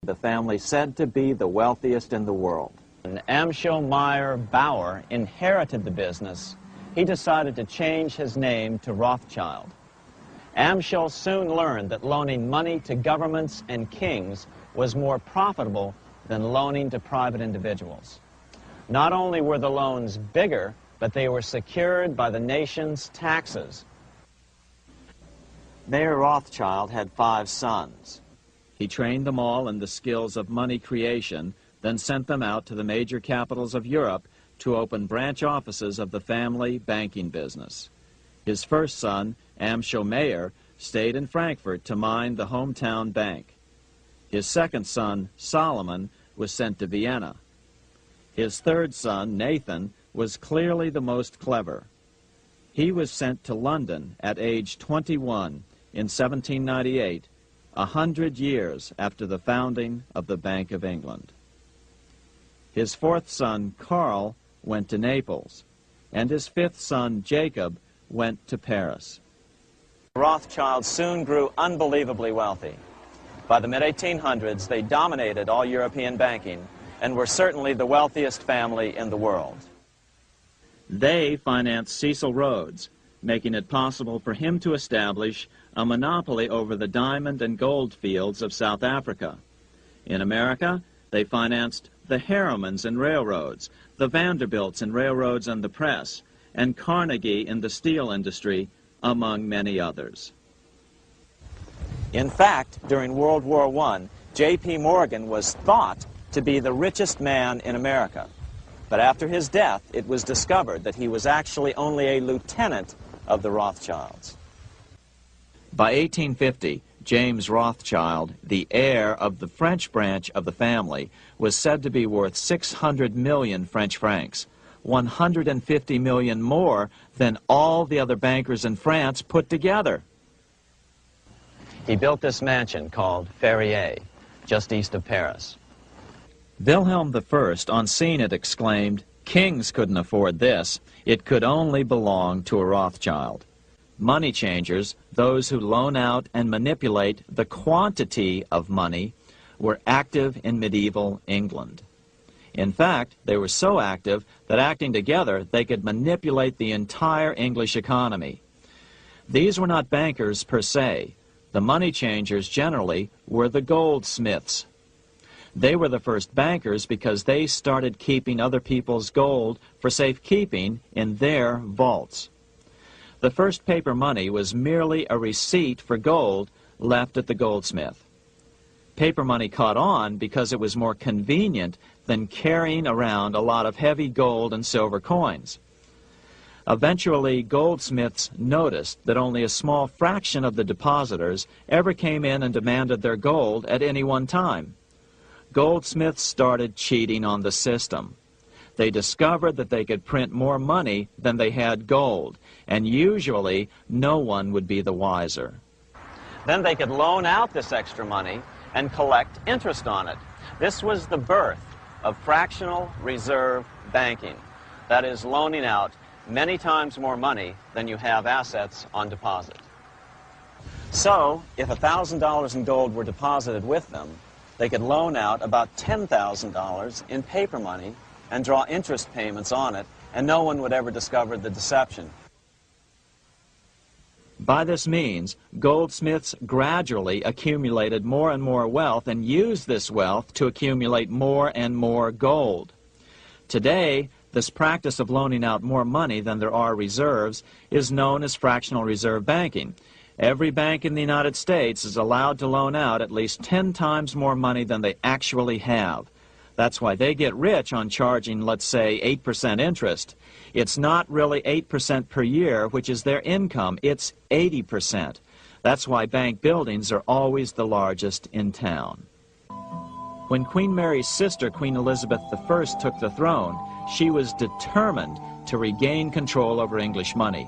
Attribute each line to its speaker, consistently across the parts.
Speaker 1: the family said to be the wealthiest in the world.
Speaker 2: When Amschel Meyer Bauer inherited the business, he decided to change his name to Rothschild. Amschel soon learned that loaning money to governments and kings was more profitable than loaning to private individuals. Not only were the loans bigger, but they were secured by the nation's taxes.
Speaker 1: Mayer Rothschild had 5 sons.
Speaker 3: He trained them all in the skills of money creation, then sent them out to the major capitals of Europe to open branch offices of the family banking business. His first son, Amschel Meyer, stayed in Frankfurt to mind the hometown bank. His second son, Solomon, was sent to Vienna. His third son, Nathan, was clearly the most clever. He was sent to London at age 21 in 1798, 100 years after the founding of the Bank of England. His fourth son, Karl, went to Naples, and his fifth son, Jacob, went to Paris.
Speaker 2: Rothschilds soon grew unbelievably wealthy. By the mid-1800s, they dominated all European banking and were certainly the wealthiest family in the world.
Speaker 3: They financed Cecil Rhodes, making it possible for him to establish a monopoly over the diamond and gold fields of South Africa. In America, they financed the Harrimans in railroads, the Vanderbilts in railroads and the press, and Carnegie in the steel industry, among many others.
Speaker 2: In fact, during World War I, J.P. Morgan was thought to be the richest man in America. But after his death, it was discovered that he was actually only a lieutenant of the Rothschilds.
Speaker 3: By 1850, James Rothschild, the heir of the French branch of the family, was said to be worth 600 million French francs, 150 million more than all the other bankers in France put together.
Speaker 2: He built this mansion called Ferrier, just east of Paris.
Speaker 3: Wilhelm I, on seeing it, exclaimed, "Kings couldn't afford this. It could only belong to a Rothschild." Money changers, those who loan out and manipulate the quantity of money, were active in medieval England. In fact, they were so active that acting together, they could manipulate the entire English economy. These were not bankers per se. The money changers generally were the goldsmiths. They were the first bankers because they started keeping other people's gold for safekeeping in their vaults. The first paper money was merely a receipt for gold left at the goldsmith. Paper money caught on because it was more convenient than carrying around a lot of heavy gold and silver coins. Eventually, goldsmiths noticed that only a small fraction of the depositors ever came in and demanded their gold at any one time. Goldsmiths started cheating on the system. They discovered that they could print more money than they had gold, and usually no one would be the wiser.
Speaker 2: Then they could loan out this extra money and collect interest on it. This was the birth of fractional reserve banking. That is, loaning out many times more money than you have assets on deposit. So, if $1,000 in gold were deposited with them, they could loan out about $10,000 in paper money and draw interest payments on it, and no one would ever discover the deception.
Speaker 3: By this means, goldsmiths gradually accumulated more and more wealth and used this wealth to accumulate more and more gold. Today, this practice of loaning out more money than there are reserves is known as fractional reserve banking. Every bank in the United States is allowed to loan out at least 10 times more money than they actually have. That's why they get rich on charging, let's say, 8% interest. It's not really 8% per year, which is their income. It's 80%. That's why bank buildings are always the largest in town. When Queen Mary's sister, Queen Elizabeth I, took the throne, she was determined to regain control over English money.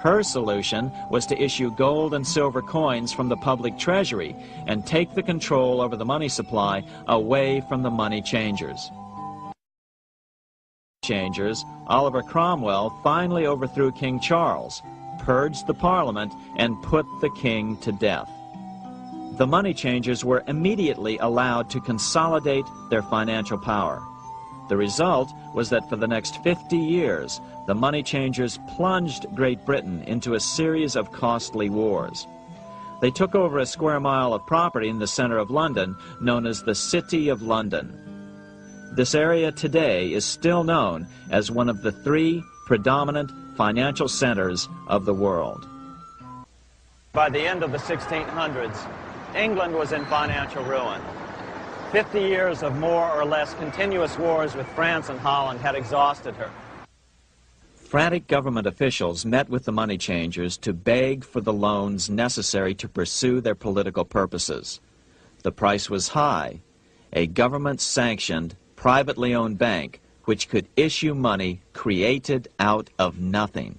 Speaker 3: Her solution was to issue gold and silver coins from the public treasury and take the control over the money supply away from the money changers. Oliver Cromwell finally overthrew King Charles, purged the Parliament, and put the king to death. the money changers were immediately allowed to consolidate their financial power. The result was that for the next 50 years, the money changers plunged Great Britain into a series of costly wars. They took over a square mile of property in the center of London, known as the City of London. This area today is still known as one of the 3 predominant financial centers of the world.
Speaker 2: By the end of the 1600s, England was in financial ruin. 50 years of more or less continuous wars with France and Holland had exhausted her.
Speaker 3: Frantic government officials met with the money changers to beg for the loans necessary to pursue their political purposes. The price was high. A government-sanctioned, privately owned bank which could issue money created out of nothing.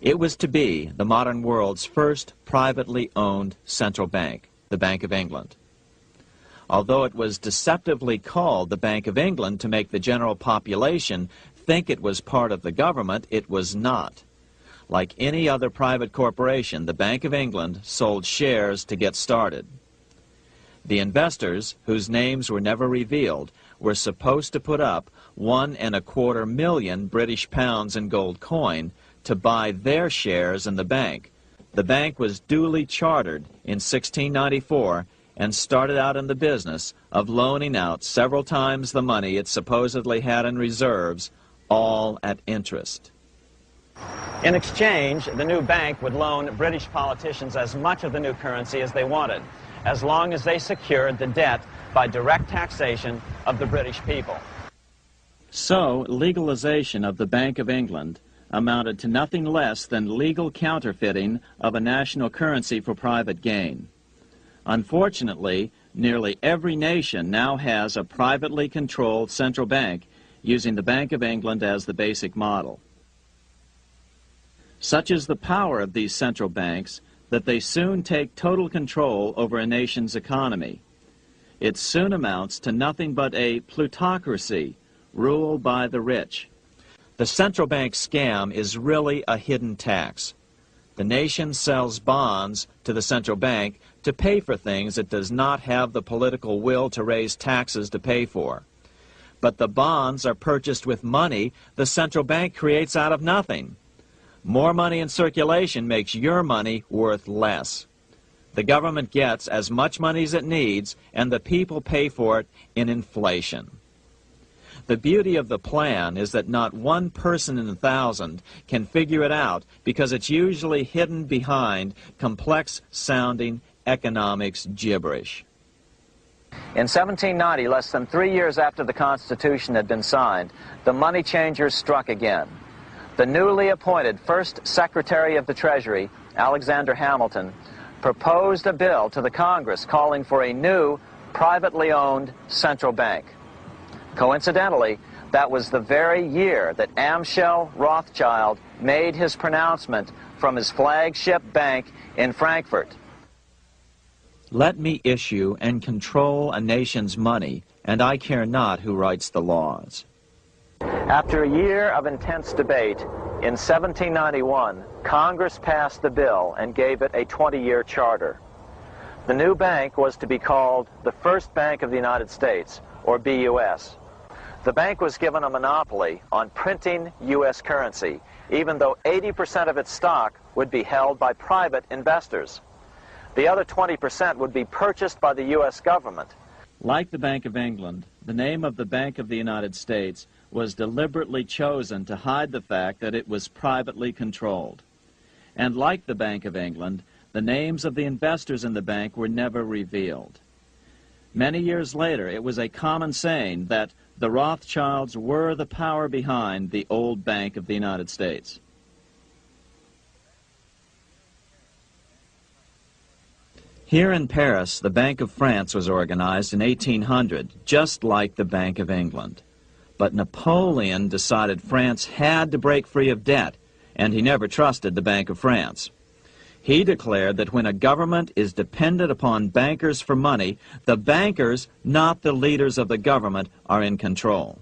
Speaker 3: It was to be the modern world's first privately owned central bank, the Bank of England. Although it was deceptively called the Bank of England to make the general population think it was part of the government, it was not. Like any other private corporation, the Bank of England sold shares to get started. The investors, whose names were never revealed, were supposed to put up £1.25 million British pounds in gold coin to buy their shares in the bank. The bank was duly chartered in 1694 and started out in the business of loaning out several times the money it supposedly had in reserves, all at interest.
Speaker 2: In exchange, the new bank would loan British politicians as much of the new currency as they wanted, as long as they secured the debt by direct taxation of the British people.
Speaker 3: So, legalization of the Bank of England amounted to nothing less than legal counterfeiting of a national currency for private gain. Unfortunately, nearly every nation now has a privately controlled central bank using the Bank of England as the basic model. Such is the power of these central banks that they soon take total control over a nation's economy. It soon amounts to nothing but a plutocracy ruled by the rich. The central bank scam is really a hidden tax. The nation sells bonds to the central bank to pay for things it does not have the political will to raise taxes to pay for. But the bonds are purchased with money the central bank creates out of nothing. More money in circulation makes your money worth less. The government gets as much money as it needs, and the people pay for it in inflation. The beauty of the plan is that not one person in 1,000 can figure it out because it's usually hidden behind complex-sounding economics gibberish.
Speaker 2: In 1790, less than 3 years after the Constitution had been signed, the money changers struck again. The newly appointed first Secretary of the Treasury, Alexander Hamilton, proposed a bill to the Congress calling for a new, privately owned central bank. Coincidentally, that was the very year that Amschel Rothschild made his pronouncement from his flagship bank in Frankfurt.
Speaker 3: Let me issue and control a nation's money, and I care not who writes the laws.
Speaker 2: After a year of intense debate, in 1791, Congress passed the bill and gave it a 20-year charter. The new bank was to be called the First Bank of the United States, or BUS. The bank was given a monopoly on printing U.S. currency, even though 80% of its stock would be held by private investors. The other 20% would be purchased by the U.S. government.
Speaker 3: Like the Bank of England, the name of the Bank of the United States was deliberately chosen to hide the fact that it was privately controlled. And like the Bank of England, the names of the investors in the bank were never revealed. Many years later, it was a common saying that the Rothschilds were the power behind the old Bank of the United States. Here in Paris, the Bank of France was organized in 1800, just like the Bank of England. But Napoleon decided France had to break free of debt, and he never trusted the Bank of France. He declared that when a government is dependent upon bankers for money, the bankers, not the leaders of the government, are in control.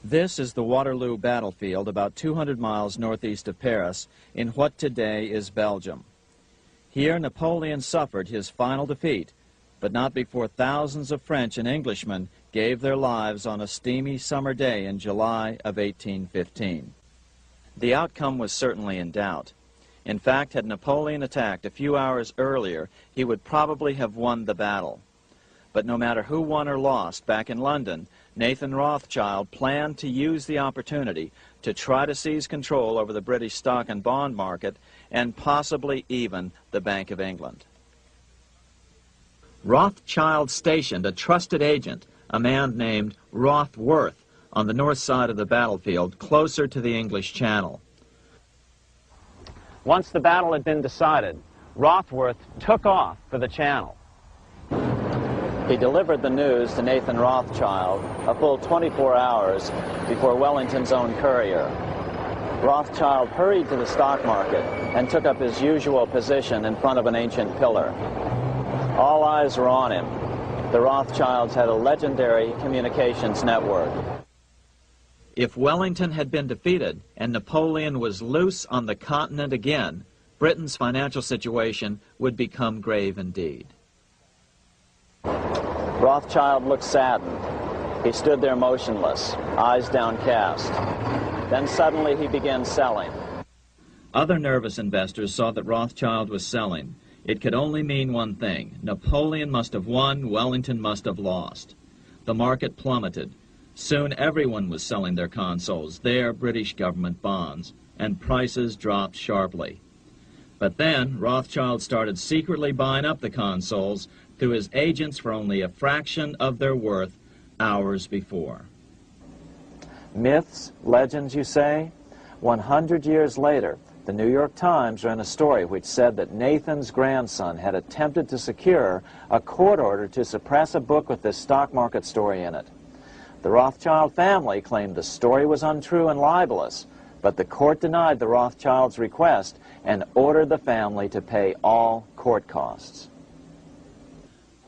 Speaker 3: This is the Waterloo battlefield about 200 miles northeast of Paris in what today is Belgium. Here Napoleon suffered his final defeat, but not before thousands of French and Englishmen gave their lives on a steamy summer day in July of 1815. The outcome was certainly in doubt. In fact, had Napoleon attacked a few hours earlier, he would probably have won the battle. But no matter who won or lost, back in London, Nathan Rothschild planned to use the opportunity to try to seize control over the British stock and bond market and possibly even the Bank of England. Rothschild stationed a trusted agent, a man named Rothworth, on the north side of the battlefield, closer to the English Channel.
Speaker 2: Once the battle had been decided, Rothworth took off for the Channel.
Speaker 3: He delivered the news to Nathan Rothschild a full 24 hours before Wellington's own courier. Rothschild hurried to the stock market and took up his usual position in front of an ancient pillar. All eyes were on him. The Rothschilds had a legendary communications network. If Wellington had been defeated and Napoleon was loose on the continent again, Britain's financial situation would become grave indeed. Rothschild looked saddened. He stood there motionless, eyes downcast. Then suddenly he began selling. Other nervous investors saw that Rothschild was selling. It could only mean one thing. Napoleon must have won, Wellington must have lost. The market plummeted. Soon everyone was selling their consols, their British government bonds, and prices dropped sharply. But then Rothschild started secretly buying up the consols through his agents for only a fraction of their worth hours before. Myths, legends, you say? 100 years later, the New York Times ran a story which said that Nathan's grandson had attempted to secure a court order to suppress a book with this stock market story in it. The Rothschild family claimed the story was untrue and libelous, but the court denied the Rothschilds' request and ordered the family to pay all court costs.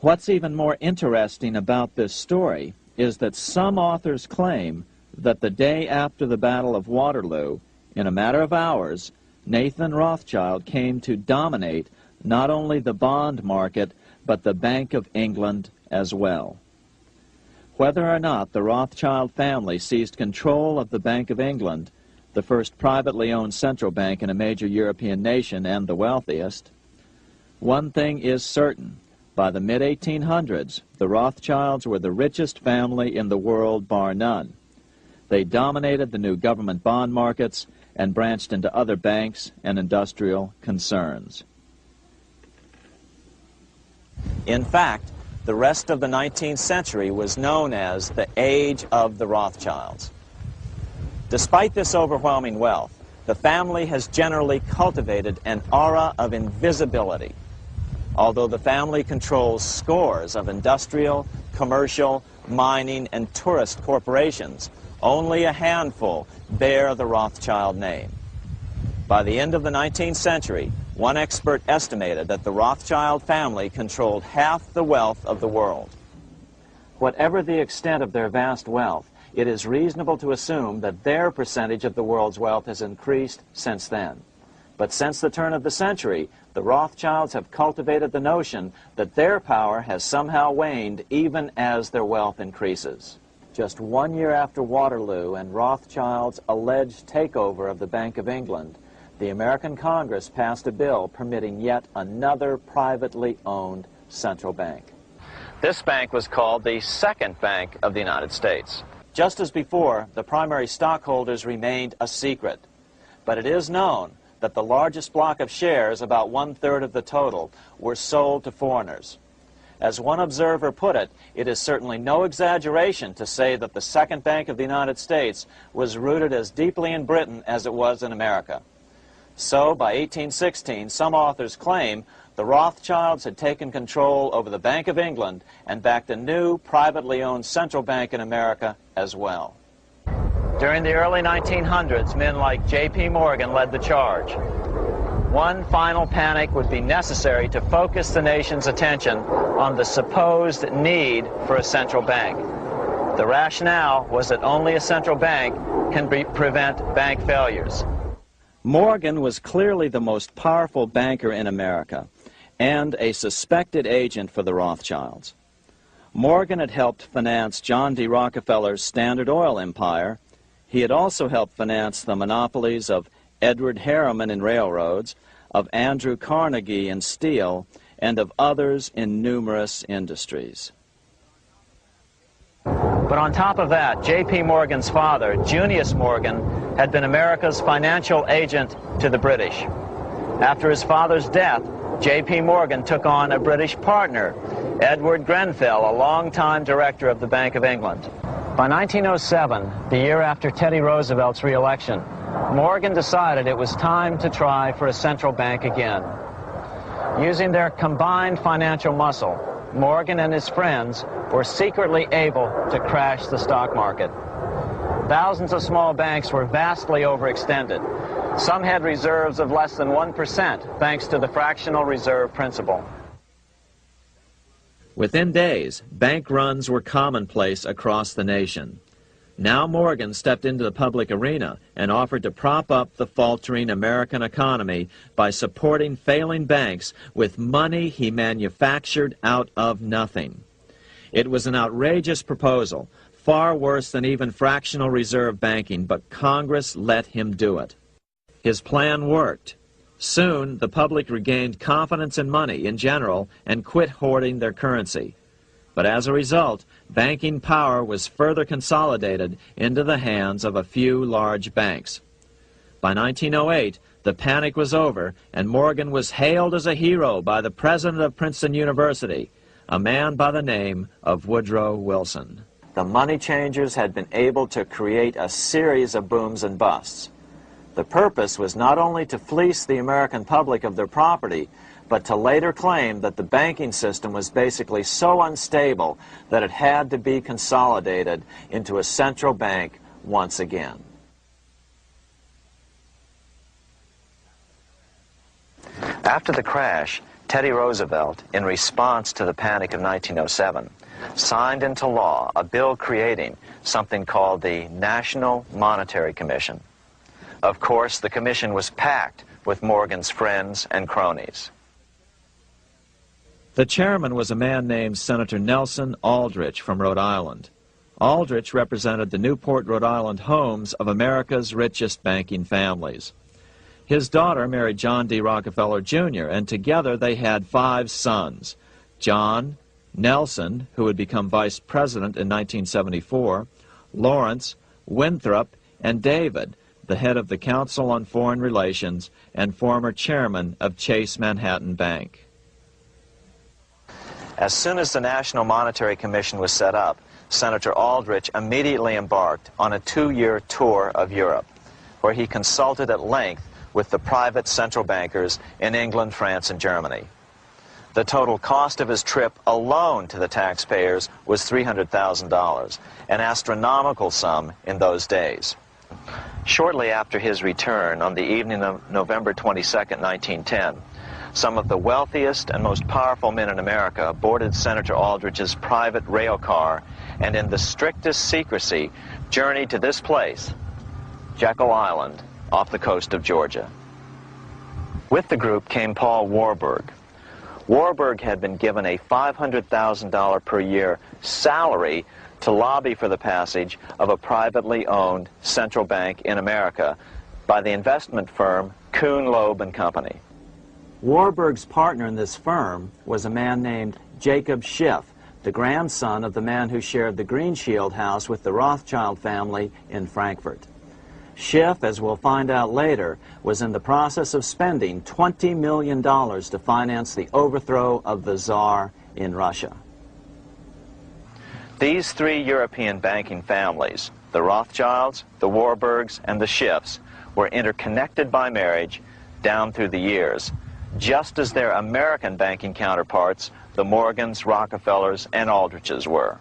Speaker 3: What's even more interesting about this story is that some authors claim that the day after the Battle of Waterloo, in a matter of hours, Nathan Rothschild came to dominate not only the bond market, but the Bank of England as well. Whether or not the Rothschild family seized control of the Bank of England, the first privately owned central bank in a major European nation and the wealthiest, one thing is certain. By the mid-1800s, the Rothschilds were the richest family in the world, bar none. They dominated the new government bond markets and branched into other banks and industrial concerns. In fact, the rest of the 19th century was known as the Age of the Rothschilds. Despite this overwhelming wealth, the family has generally cultivated an aura of invisibility. Although the family controls scores of industrial, commercial, mining, and tourist corporations, only a handful bear the Rothschild name. By the end of the 19th century, one expert estimated that the Rothschild family controlled half the wealth of the world. Whatever the extent of their vast wealth, it is reasonable to assume that their percentage of the world's wealth has increased since then. But since the turn of the century, the Rothschilds have cultivated the notion that their power has somehow waned even as their wealth increases. Just 1 year after Waterloo and Rothschild's alleged takeover of the Bank of England, the American Congress passed a bill permitting yet another privately owned central bank.
Speaker 2: This bank was called the Second Bank of the United States.
Speaker 3: Just as before, the primary stockholders remained a secret. But it is known that the largest block of shares, about 1/3 of the total, were sold to foreigners. As one observer put it, it is certainly no exaggeration to say that the Second Bank of the United States was rooted as deeply in Britain as it was in America. So, by 1816, some authors claim the Rothschilds had taken control over the Bank of England and backed a new, privately owned central bank in America as well.
Speaker 2: During the early 1900s, men like J.P. Morgan led the charge. One final panic would be necessary to focus the nation's attention on the supposed need for a central bank. The rationale was that only a central bank can prevent bank failures.
Speaker 3: Morgan was clearly the most powerful banker in America. and a suspected agent for the Rothschilds. Morgan had helped finance John D. Rockefeller's Standard Oil empire. He had also helped finance the monopolies of Edward Harriman in railroads, of Andrew Carnegie in steel, and of others in numerous industries.
Speaker 2: But on top of that, J.P. Morgan's father, Junius Morgan, had been America's financial agent to the British. After his father's death, J.P. Morgan took on a British partner, Edward Grenfell, a longtime director of the Bank of England. By 1907, the year after Teddy Roosevelt's re-election, Morgan decided it was time to try for a central bank again. Using their combined financial muscle, Morgan and his friends were secretly able to crash the stock market. Thousands of small banks were vastly overextended. Some had reserves of less than 1% thanks to the fractional reserve principle.
Speaker 3: Within days, bank runs were commonplace across the nation. Now Morgan stepped into the public arena and offered to prop up the faltering American economy by supporting failing banks with money he manufactured out of nothing. It was an outrageous proposal, far worse than even fractional reserve banking, but Congress let him do it. His plan worked. Soon, the public regained confidence in money in general and quit hoarding their currency. But as a result, banking power was further consolidated into the hands of a few large banks. By 1908, the panic was over, and Morgan was hailed as a hero by the president of Princeton University, a man by the name of Woodrow Wilson.
Speaker 1: The money changers had been able to create a series of booms and busts. The purpose was not only to fleece the American public of their property, but to later claim that the banking system was basically so unstable that it had to be consolidated into a central bank once again.
Speaker 2: After the crash, Teddy Roosevelt, in response to the panic of 1907, signed into law a bill creating something called the National Monetary Commission. Of course, the commission was packed with Morgan's friends and cronies.
Speaker 3: The chairman was a man named Senator Nelson Aldrich from Rhode Island. Aldrich represented the Newport, Rhode Island homes of America's richest banking families. His daughter married John D. Rockefeller, Jr., and together they had 5 sons: John, Nelson, who would become vice president in 1974, Lawrence, Winthrop, and David, the head of the Council on Foreign Relations and former chairman of Chase Manhattan Bank.
Speaker 2: As soon as the National Monetary Commission was set up, Senator Aldrich immediately embarked on a 2-year tour of Europe, where he consulted at length with the private central bankers in England, France, and Germany. The total cost of his trip alone to the taxpayers was $300,000, an astronomical sum in those days. Shortly after his return, on the evening of November 22, 1910, some of the wealthiest and most powerful men in America boarded Senator Aldrich's private rail car and in the strictest secrecy journeyed to this place, Jekyll Island, off the coast of Georgia. With the group came Paul Warburg. Warburg had been given a $500,000 per year salary to lobby for the passage of a privately owned central bank in America by the investment firm Kuhn, Loeb and Company.
Speaker 1: Warburg's partner in this firm was a man named Jacob Schiff, the grandson of the man who shared the Greenshield house with the Rothschild family in Frankfurt. Schiff, as we'll find out later, was in the process of spending $20 million to finance the overthrow of the Tsar in Russia.
Speaker 2: These 3 European banking families, the Rothschilds, the Warburgs, and the Schiffs, were interconnected by marriage down through the years, just as their American banking counterparts, the Morgans, Rockefellers, and Aldriches were.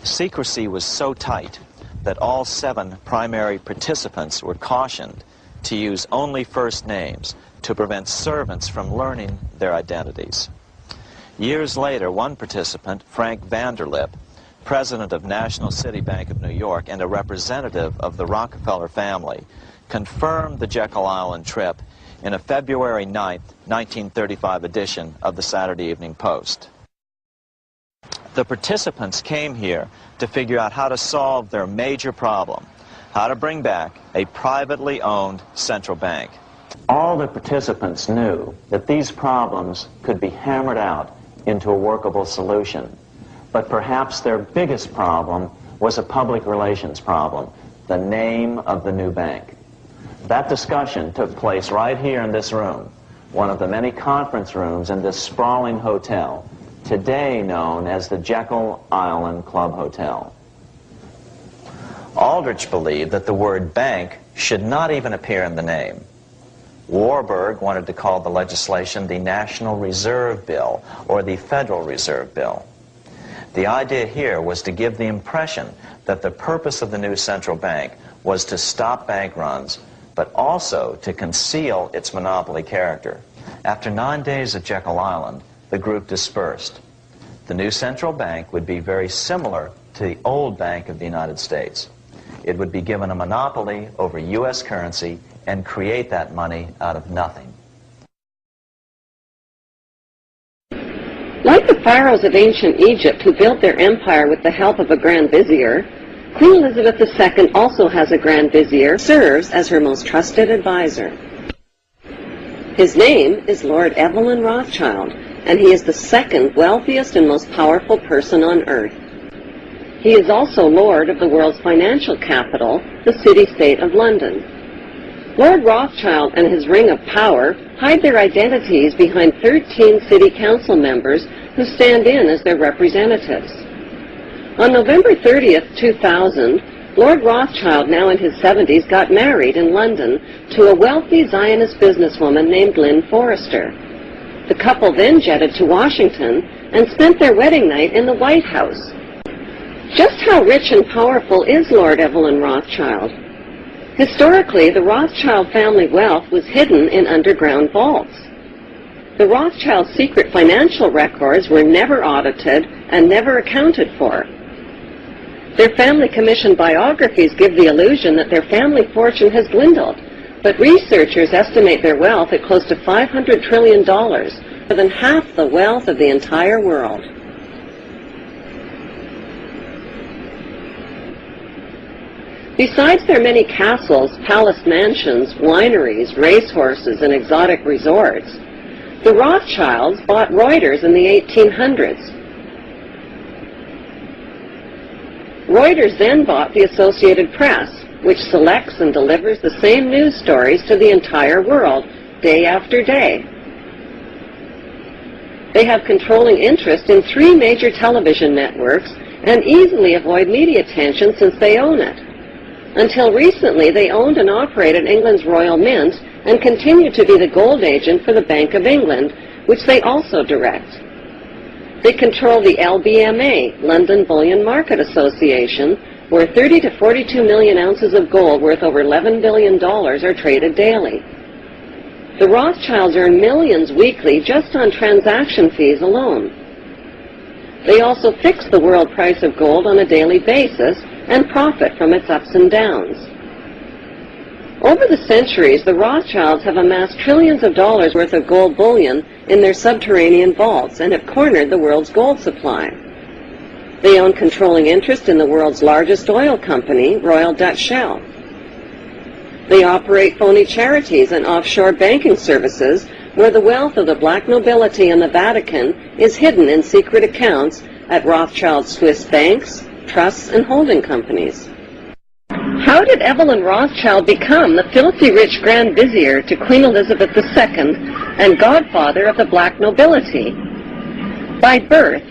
Speaker 2: Secrecy was so tight that all 7 primary participants were cautioned to use only first names to prevent servants from learning their identities. Years later, one participant, Frank Vanderlip, president of National City Bank of New York and a representative of the Rockefeller family, confirmed the Jekyll Island trip
Speaker 3: in a February 9, 1935 edition of the Saturday Evening Post. The participants came here to figure out how to solve their major problem, how to bring back a privately owned central bank.
Speaker 1: All the participants knew that these problems could be hammered out into a workable solution. But perhaps their biggest problem was a public relations problem, the name of the new bank. That discussion took place right here in this room, one of the many conference rooms in this sprawling hotel, today known as the Jekyll Island Club Hotel.
Speaker 3: Aldrich believed that the word bank should not even appear in the name. Warburg wanted to call the legislation the National Reserve Bill or the Federal Reserve Bill. The idea here was to give the impression that the purpose of the new central bank was to stop bank runs, but also to conceal its monopoly character. After 9 days at Jekyll Island, the group dispersed. The new central bank would be very similar to the old Bank of the United States. It would be given a monopoly over U.S. currency and create that money out of nothing.
Speaker 4: Like the pharaohs of ancient Egypt who built their empire with the help of a grand vizier, Queen Elizabeth II also has a grand vizier, serves as her most trusted advisor. His name is Lord Evelyn Rothschild, and he is the second wealthiest and most powerful person on earth. He is also Lord of the world's financial capital, the city-state of London. Lord Rothschild and his ring of power hide their identities behind 13 city council members who stand in as their representatives. On November 30th, 2000, Lord Rothschild, now in his 70s, got married in London to a wealthy Zionist businesswoman named Lynn Forrester. The couple then jetted to Washington and spent their wedding night in the White House. Just how rich and powerful is Lord Evelyn Rothschild? Historically, the Rothschild family wealth was hidden in underground vaults. The Rothschild secret financial records were never audited and never accounted for. Their family commissioned biographies give the illusion that their family fortune has dwindled, but researchers estimate their wealth at close to $500 trillion, more than half the wealth of the entire world. Besides their many castles, palace mansions, wineries, racehorses, and exotic resorts, the Rothschilds bought Reuters in the 1800s. Reuters then bought the Associated Press, which selects and delivers the same news stories to the entire world, day after day. They have controlling interest in 3 major television networks and easily avoid media attention since they own it. Until recently, they owned and operated England's Royal Mint and continue to be the gold agent for the Bank of England, which they also direct. They control the LBMA, London Bullion Market Association, where 30 to 42 million ounces of gold worth over $11 billion are traded daily. The Rothschilds earn millions weekly just on transaction fees alone. They also fix the world price of gold on a daily basis and profit from its ups and downs. Over the centuries, the Rothschilds have amassed trillions of dollars worth of gold bullion in their subterranean vaults and have cornered the world's gold supply. They own controlling interest in the world's largest oil company, Royal Dutch Shell. They operate phony charities and offshore banking services where the wealth of the black nobility and the Vatican is hidden in secret accounts at Rothschild Swiss banks, trusts, and holding companies. How did Evelyn Rothschild become the filthy rich Grand Vizier to Queen Elizabeth II and godfather of the black nobility? By birth,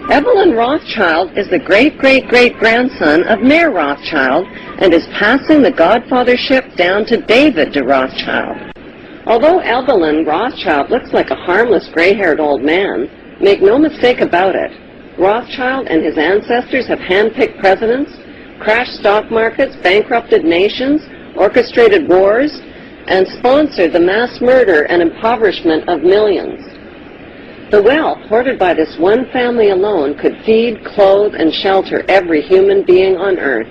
Speaker 4: Evelyn Rothschild is the great-great-great-grandson of Mayor Rothschild and is passing the godfathership down to David de Rothschild. Although Evelyn Rothschild looks like a harmless gray-haired old man, make no mistake about it, Rothschild and his ancestors have handpicked presidents, crashed stock markets, bankrupted nations, orchestrated wars, and sponsored the mass murder and impoverishment of millions. The wealth hoarded by this one family alone could feed, clothe, and shelter every human being on earth.